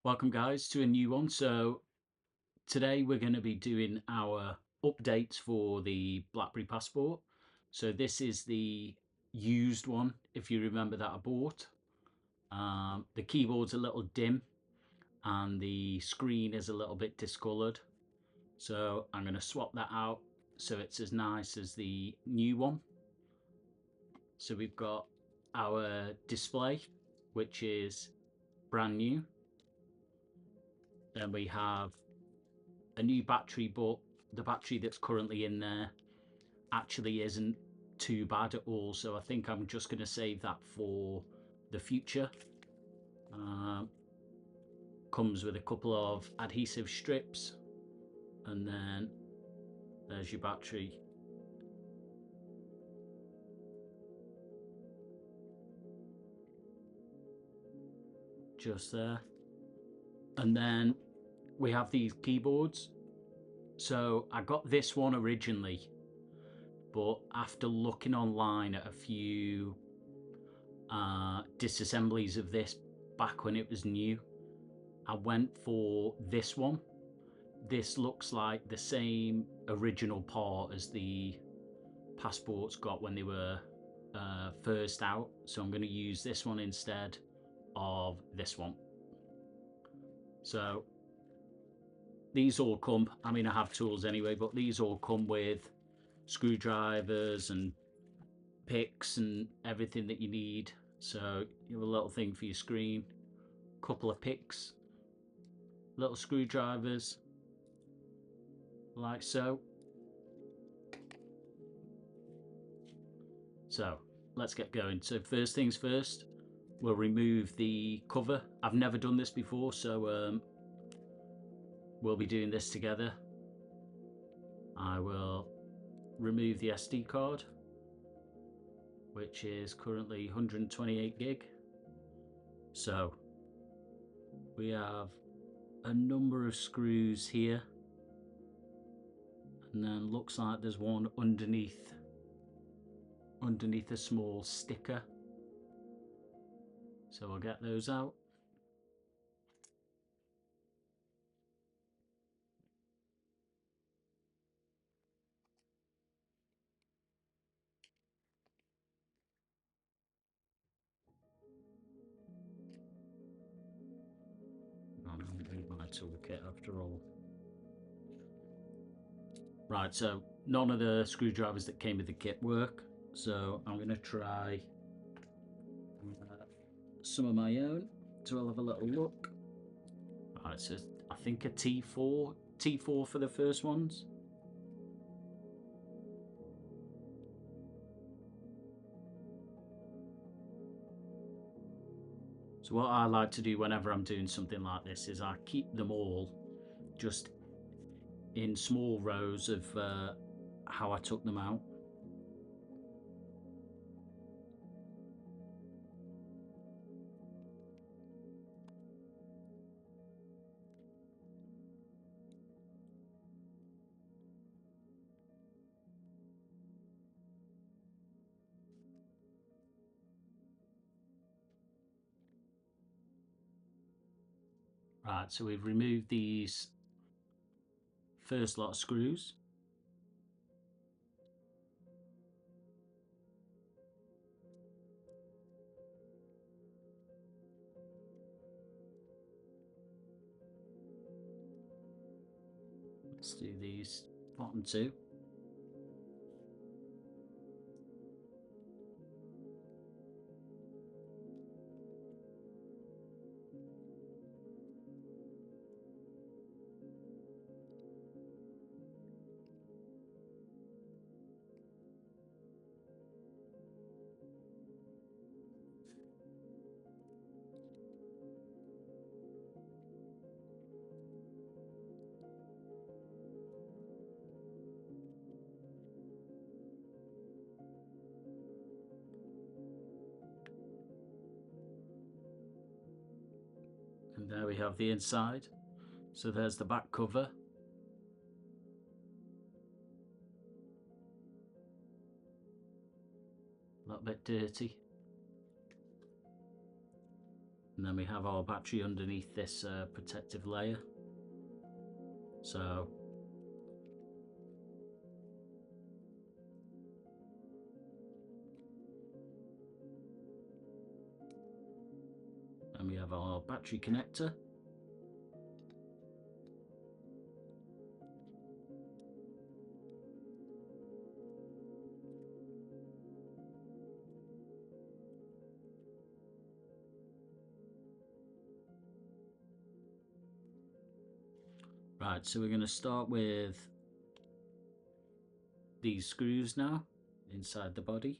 Welcome guys to a new one. So today we're going to be doing our updates for the BlackBerry Passport. So this is the used one, if you remember, that I bought. The keyboard's a little dim and the screen is a little bit discoloured. So I'm going to swap that out so it's as nice as the new one. So we've got our display, which is brand new. Then we have a new battery, but the battery that's currently in there actually isn't too bad at all, so I think I'm just going to save that for the future. Comes with a couple of adhesive strips, and then there's your battery. Just there. And then we have these keyboards. So I got this one originally, but after looking online at a few disassemblies of this back when it was new, I went for this one. This looks like the same original part as the Passports got when they were first out, so I'm going to use this one instead of this one. So these all come, I mean I have tools anyway, but these all come with screwdrivers and picks and everything that you need. So you have a little thing for your screen, couple of picks, little screwdrivers like so. So let's get going. So first things first, we'll remove the cover. I've never done this before, so we'll be doing this together. I will remove the SD card, which is currently 128 gig. So we have a number of screws here, and then looks like there's one underneath a small sticker. So I'll get those out. I don't need my toolkit after all. Right, so none of the screwdrivers that came with the kit work, so I'm going to try some of my own. So I'll have a little look. Right, so I think a T4 for the first ones. So what I like to do whenever I'm doing something like this is I keep them all just in small rows of how I took them out. Right, so we've removed these first lot of screws. Let's do these bottom two. And there we have the inside. So there's the back cover. A little bit dirty. And then we have our battery underneath this protective layer. So and we have our battery connector. Right, so we're going to start with these screws now inside the body.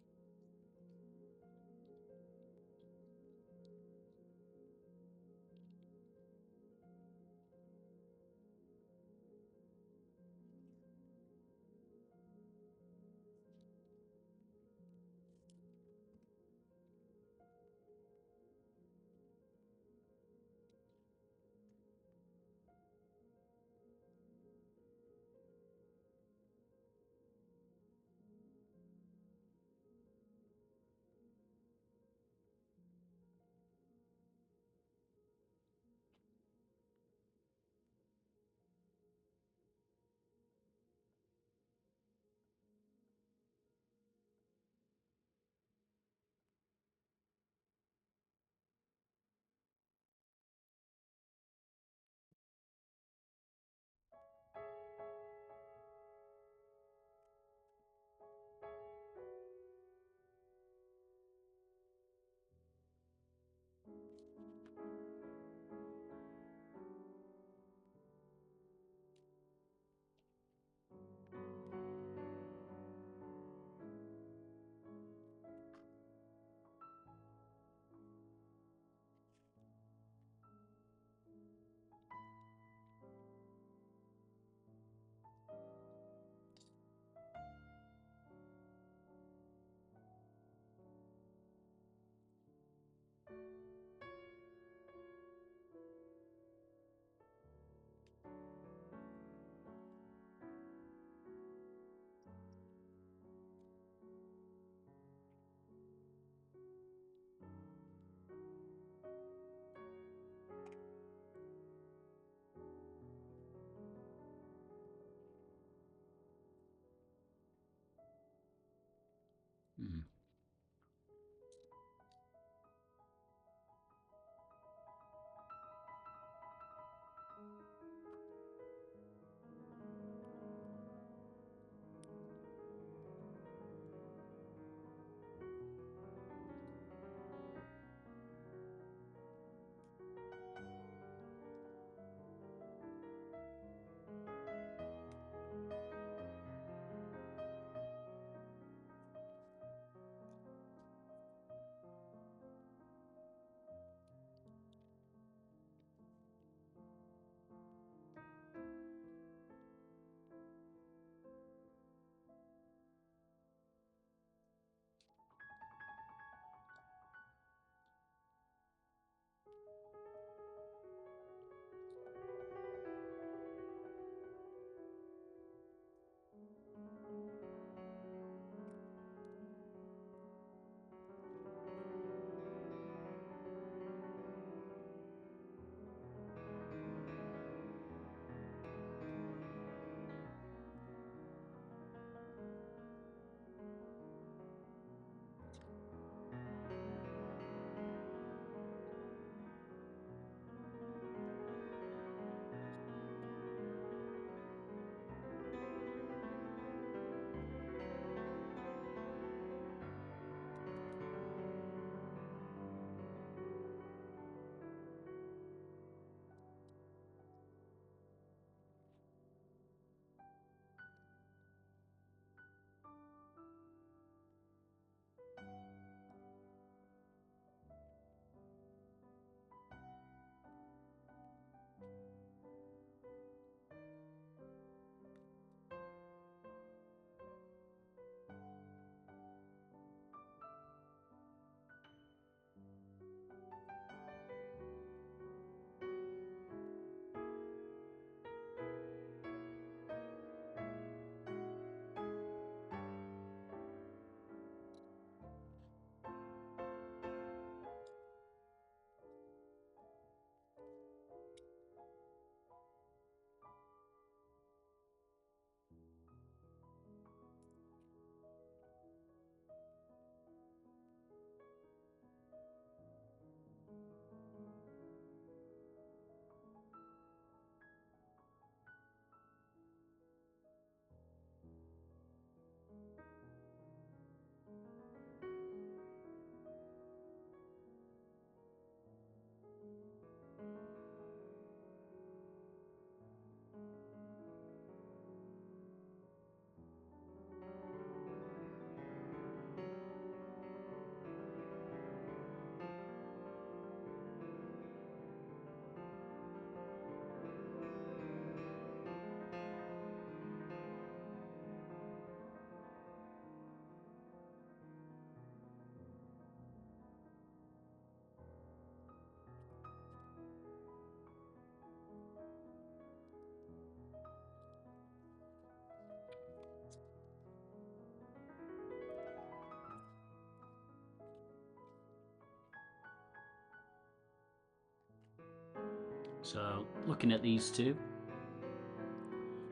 So looking at these two,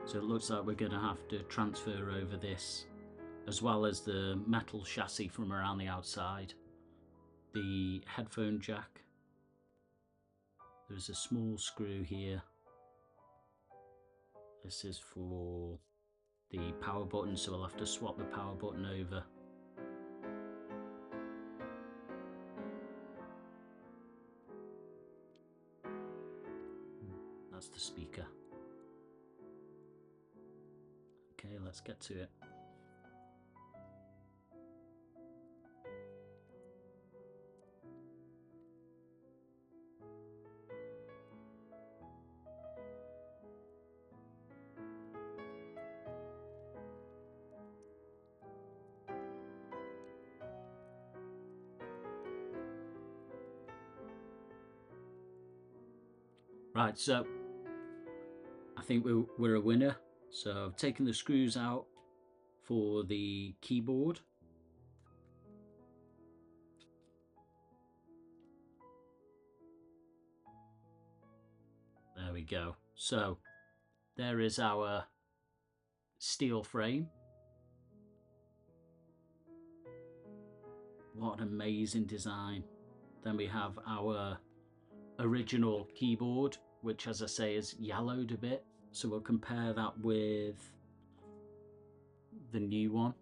so it looks like we're going to have to transfer over this, as well as the metal chassis from around the outside, the headphone jack. There's a small screw here. This is for the power button, so we'll have to swap the power button over. That's the speaker. Okay, let's get to it. Right, so I think we're a winner. So I've taken the screws out for the keyboard. There we go. So there is our steel frame. What an amazing design. Then we have our original keyboard, which, as I say, is yellowed a bit. So we'll compare that with the new one.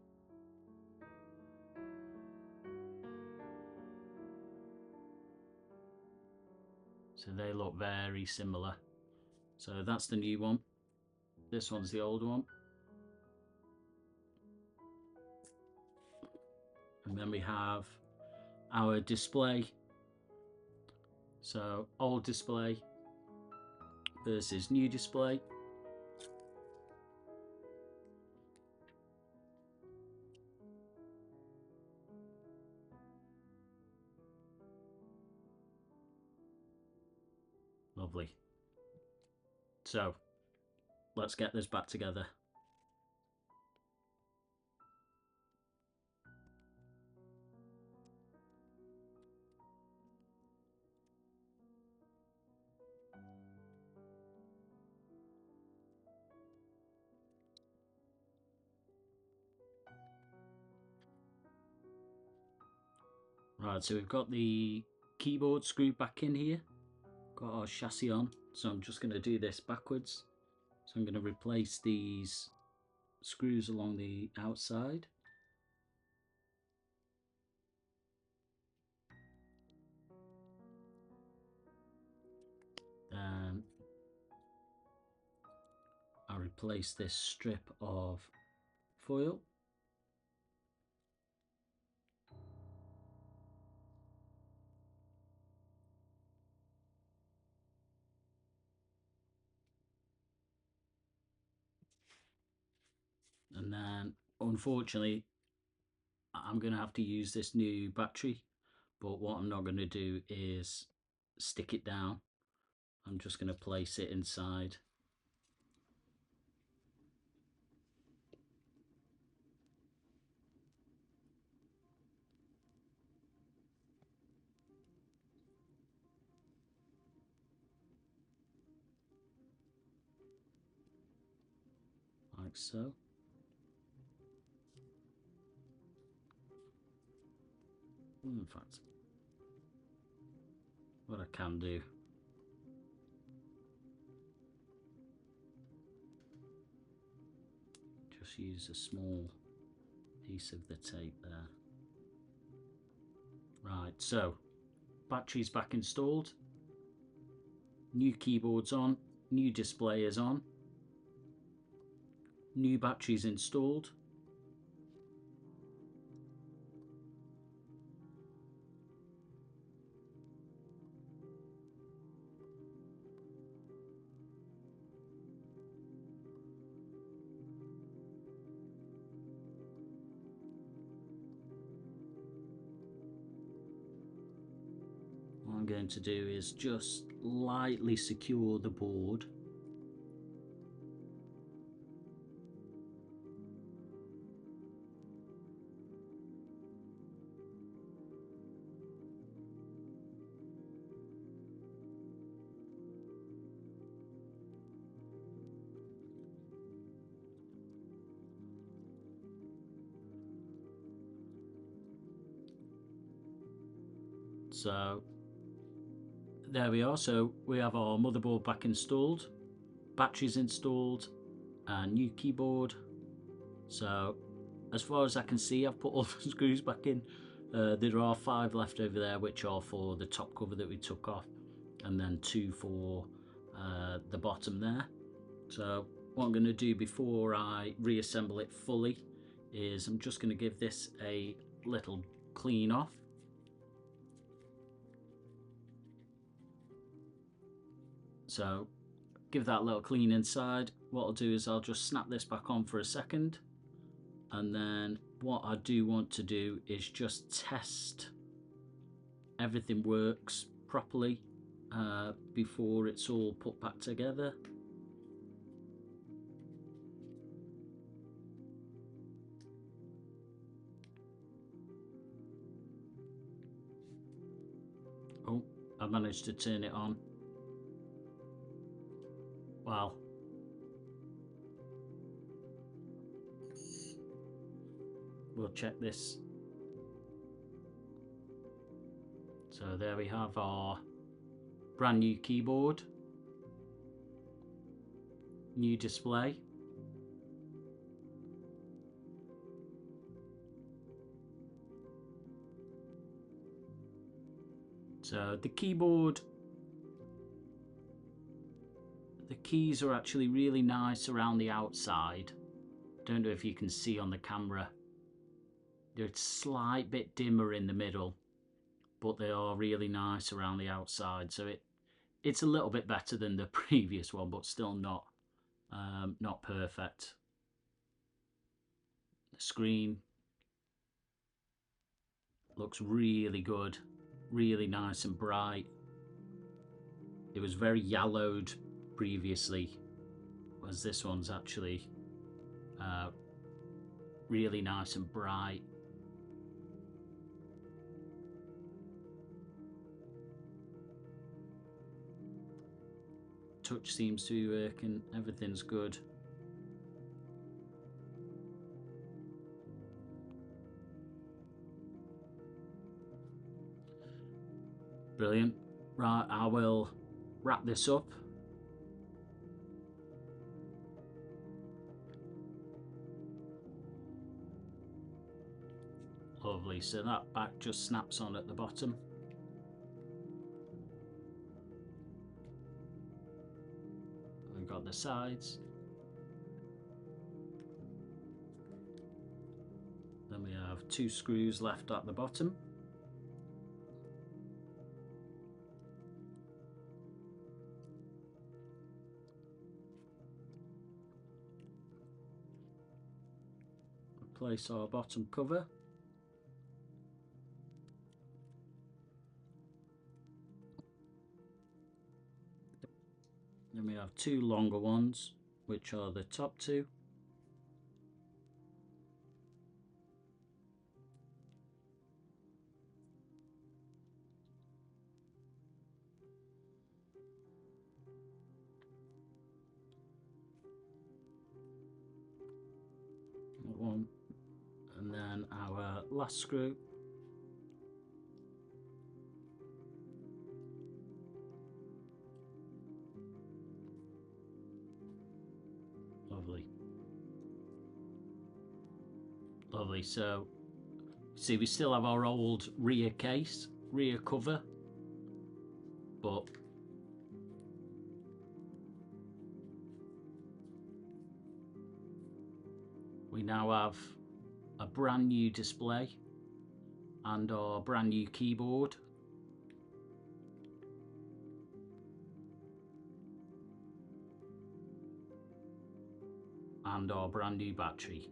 So they look very similar. So that's the new one. This one's the old one. And then we have our display. So old display versus new display. Lovely. So let's get this back together. Right, so we've got the keyboard screwed back in here, got our chassis on, so I'm just going to do this backwards. So I'm going to replace these screws along the outside. Then I'll replace this strip of foil. And then, unfortunately, I'm going to have to use this new battery, but what I'm not going to do is stick it down. I'm just going to place it inside. Like so. In fact, what I can do, just use a small piece of the tape there. Right, so battery's back installed, new keyboard's on, new display is on, new battery's installed. What I'm going to do is just lightly secure the board. So there we are. So we have our motherboard back installed, batteries installed, and new keyboard. So as far as I can see, I've put all the screws back in. There are 5 left over there, which are for the top cover that we took off, and then 2 for the bottom there. So what I'm going to do before I reassemble it fully is I'm just going to give this a little clean off. So give that a little clean inside. What I'll do is I'll just snap this back on for a second, and then what I do want to do is just test everything works properly before it's all put back together. Oh, I managed to turn it on. Wow. We'll check this. So there we have our brand new keyboard, new display. So the keyboard, the keys are actually really nice around the outside. Don't know if you can see on the camera. They're a slight bit dimmer in the middle, but they are really nice around the outside. So it's a little bit better than the previous one, but still not perfect. The screen looks really good, really nice and bright. It was very yellowed previously, whereas this one's actually really nice and bright. Touch seems to be working, everything's good. Brilliant. Right, I will wrap this up. Lovely, so that back just snaps on at the bottom. We've got the sides. Then we have 2 screws left at the bottom. Place our bottom cover. Then we have 2 longer ones, which are the top 2. One, and then our last screw. Lovely. Lovely. So see, we still have our old rear case, rear cover, but we now have a brand new display and our brand new keyboard. And our brand new battery.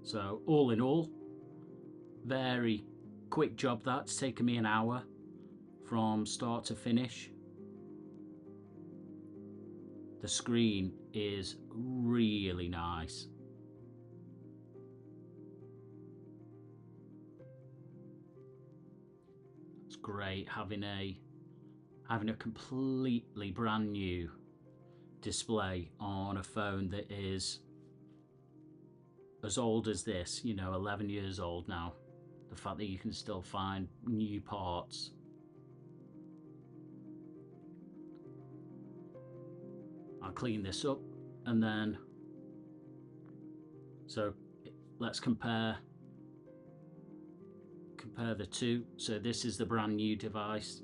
So all in all, very quick job that's taken me an hour from start to finish. The screen is really nice. It's great having a completely brand new display on a phone that is as old as this, 11 years old now. The fact that you can still find new parts. I'll clean this up and then, so let's compare the two. So this is the brand new device.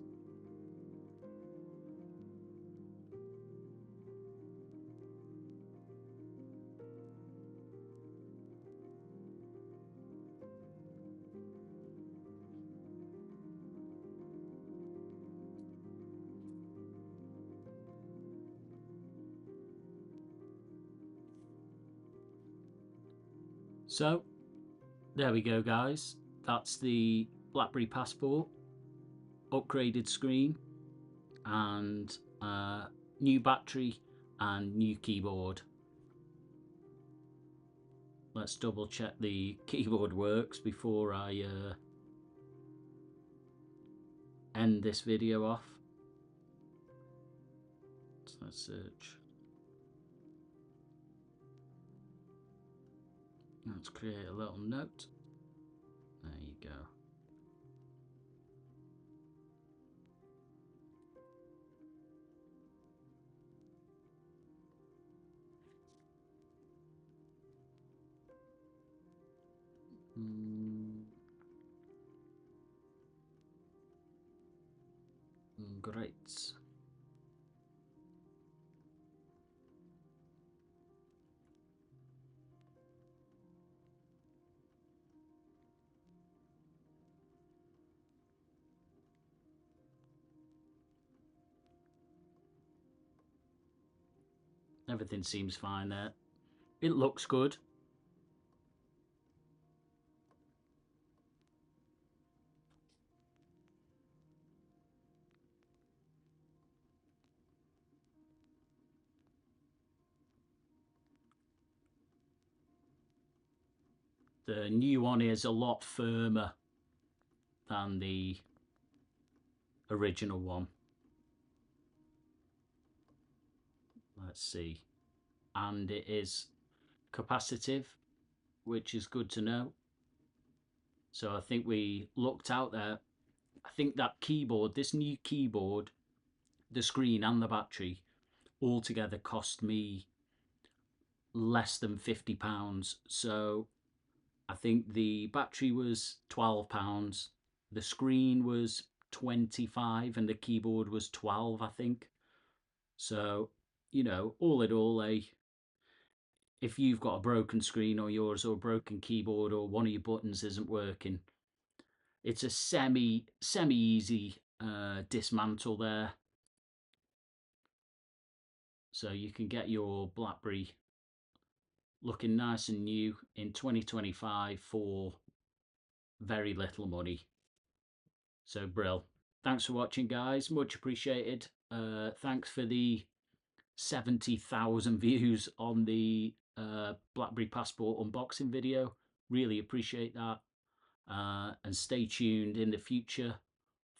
So there we go, guys. That's the BlackBerry Passport, upgraded screen, and new battery and new keyboard. Let's double check the keyboard works before I end this video off. So let's search. Let's create a little note. There you go. Great. Everything seems fine there. It looks good. The new one is a lot firmer than the original one. Let's see. And it is capacitive, which is good to know. So I think we looked out there. I think that keyboard, this new keyboard, the screen and the battery, altogether cost me less than £50. So I think the battery was £12, the screen was 25, and the keyboard was 12, I think. So, all in all, if you've got a broken screen or yours, or a broken keyboard, or one of your buttons isn't working, it's a semi easy dismantle there. So you can get your BlackBerry looking nice and new in 2025 for very little money. So brill. Thanks for watching, guys, much appreciated. Thanks for the 70,000 views on the BlackBerry Passport unboxing video, really appreciate that. And stay tuned in the future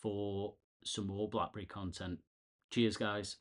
for some more BlackBerry content. Cheers, guys.